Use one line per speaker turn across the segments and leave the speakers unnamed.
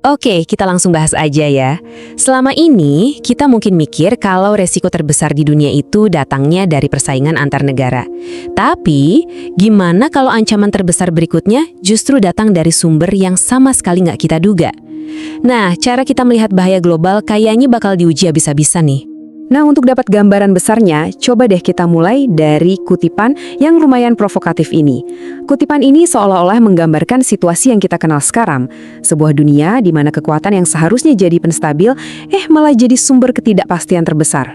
Oke, kita langsung bahas aja ya. Selama ini, kita mungkin mikir kalau resiko terbesar di dunia itu datangnya dari persaingan antar negara. Tapi, gimana kalau ancaman terbesar berikutnya justru datang dari sumber yang sama sekali nggak kita duga? Nah, cara kita melihat bahaya global kayaknya bakal diuji habis-habisan nih.
Nah, untuk dapat gambaran besarnya, coba deh kita mulai dari kutipan yang lumayan provokatif ini. Kutipan ini seolah-olah menggambarkan situasi yang kita kenal sekarang. Sebuah dunia di mana kekuatan yang seharusnya jadi penstabil, malah jadi sumber ketidakpastian terbesar.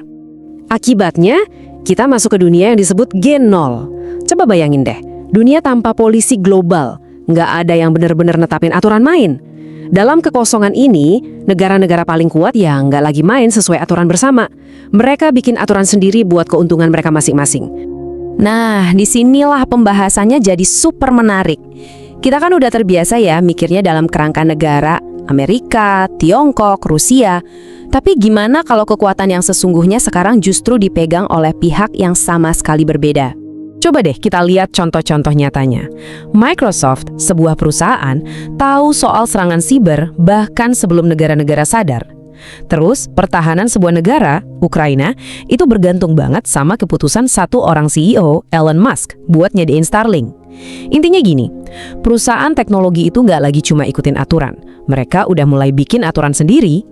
Akibatnya, kita masuk ke dunia yang disebut Gen 0. Coba bayangin deh, dunia tanpa polisi global. Nggak ada yang benar-benar netapin aturan main. Dalam kekosongan ini, negara-negara paling kuat ya nggak lagi main sesuai aturan bersama. Mereka bikin aturan sendiri buat keuntungan mereka masing-masing. Nah, disinilah pembahasannya jadi super menarik. Kita kan udah terbiasa ya mikirnya dalam kerangka negara, Amerika, Tiongkok, Rusia. Tapi gimana kalau kekuatan yang sesungguhnya sekarang justru dipegang oleh pihak yang sama sekali berbeda? Coba deh kita lihat contoh-contoh nyatanya. Microsoft, sebuah perusahaan, tahu soal serangan siber bahkan sebelum negara-negara sadar. Terus, pertahanan sebuah negara, Ukraina, itu bergantung banget sama keputusan satu orang CEO, Elon Musk, buat nyediain Starlink. Intinya gini, perusahaan teknologi itu nggak lagi cuma ikutin aturan. Mereka udah mulai bikin aturan sendiri.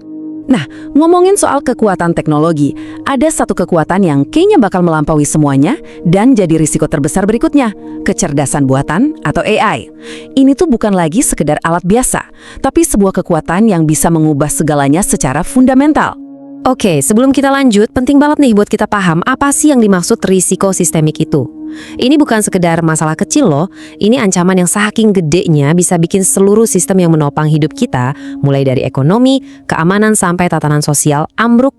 Nah, ngomongin soal kekuatan teknologi, ada satu kekuatan yang kayaknya bakal melampaui semuanya dan jadi risiko terbesar berikutnya, kecerdasan buatan atau AI. Ini tuh bukan lagi sekedar alat biasa, tapi sebuah kekuatan yang bisa mengubah segalanya secara fundamental. Oke, sebelum kita lanjut, penting banget nih buat kita paham apa sih yang dimaksud risiko sistemik itu. Ini bukan sekedar masalah kecil loh, ini ancaman yang saking gedenya bisa bikin seluruh sistem yang menopang hidup kita, mulai dari ekonomi, keamanan, sampai tatanan sosial, ambruk.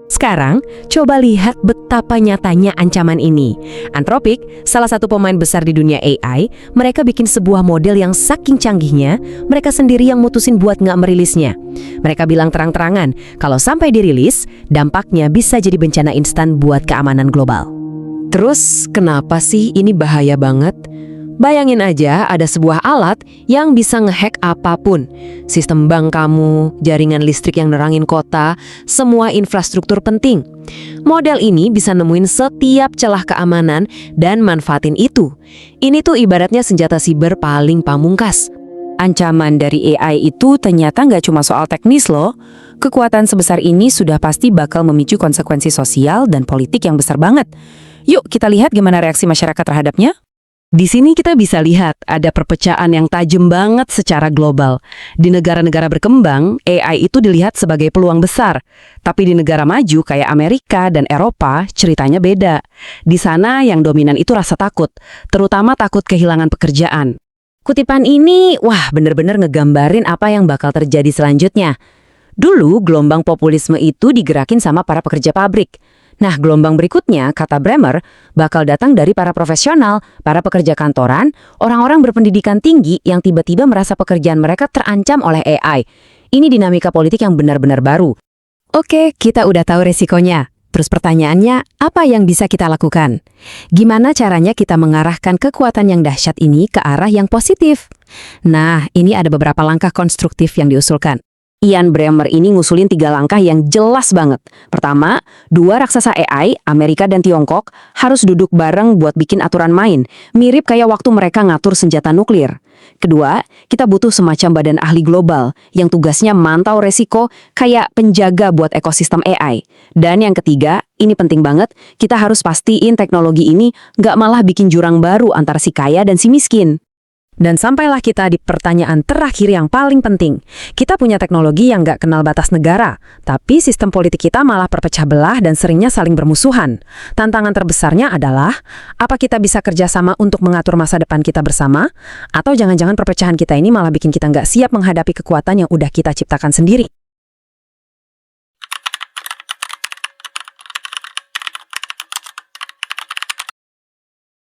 Sekarang, coba lihat betapa nyatanya ancaman ini. Anthropic, salah satu pemain besar di dunia AI, mereka bikin sebuah model yang saking canggihnya, mereka sendiri yang mutusin buat nggak merilisnya. Mereka bilang terang-terangan, kalau sampai dirilis, dampaknya bisa jadi bencana instan buat keamanan global. Terus, kenapa sih ini bahaya banget? Bayangin aja ada sebuah alat yang bisa ngehack apapun. Sistem bank kamu, jaringan listrik yang nerangin kota, semua infrastruktur penting. Model ini bisa nemuin setiap celah keamanan dan manfaatin itu. Ini tuh ibaratnya senjata siber paling pamungkas. Ancaman dari AI itu ternyata nggak cuma soal teknis loh. Kekuatan sebesar ini sudah pasti bakal memicu konsekuensi sosial dan politik yang besar banget. Yuk kita lihat gimana reaksi masyarakat terhadapnya. Di sini kita bisa lihat ada perpecahan yang tajam banget secara global. Di negara-negara berkembang, AI itu dilihat sebagai peluang besar. Tapi di negara maju kayak Amerika dan Eropa, ceritanya beda. Di sana yang dominan itu rasa takut, terutama takut kehilangan pekerjaan. Kutipan ini, bener-bener ngegambarin apa yang bakal terjadi selanjutnya. Dulu, gelombang populisme itu digerakin sama para pekerja pabrik. Nah, gelombang berikutnya, kata Bremer, bakal datang dari para profesional, para pekerja kantoran, orang-orang berpendidikan tinggi yang tiba-tiba merasa pekerjaan mereka terancam oleh AI. Ini dinamika politik yang benar-benar baru. Oke, kita udah tahu resikonya. Terus pertanyaannya, apa yang bisa kita lakukan? Gimana caranya kita mengarahkan kekuatan yang dahsyat ini ke arah yang positif? Nah, ini ada beberapa langkah konstruktif yang diusulkan. Ian Bremmer ini ngusulin 3 langkah yang jelas banget. Pertama, 2 raksasa AI, Amerika dan Tiongkok, harus duduk bareng buat bikin aturan main, mirip kayak waktu mereka ngatur senjata nuklir. Kedua, kita butuh semacam badan ahli global yang tugasnya mantau resiko kayak penjaga buat ekosistem AI. Dan yang ketiga, ini penting banget, kita harus pastiin teknologi ini nggak malah bikin jurang baru antara si kaya dan si miskin. Dan sampailah kita di pertanyaan terakhir yang paling penting. Kita punya teknologi yang nggak kenal batas negara, tapi sistem politik kita malah perpecah belah dan seringnya saling bermusuhan. Tantangan terbesarnya adalah, apa kita bisa kerjasama untuk mengatur masa depan kita bersama? Atau jangan-jangan perpecahan kita ini malah bikin kita nggak siap menghadapi kekuatan yang udah kita ciptakan sendiri?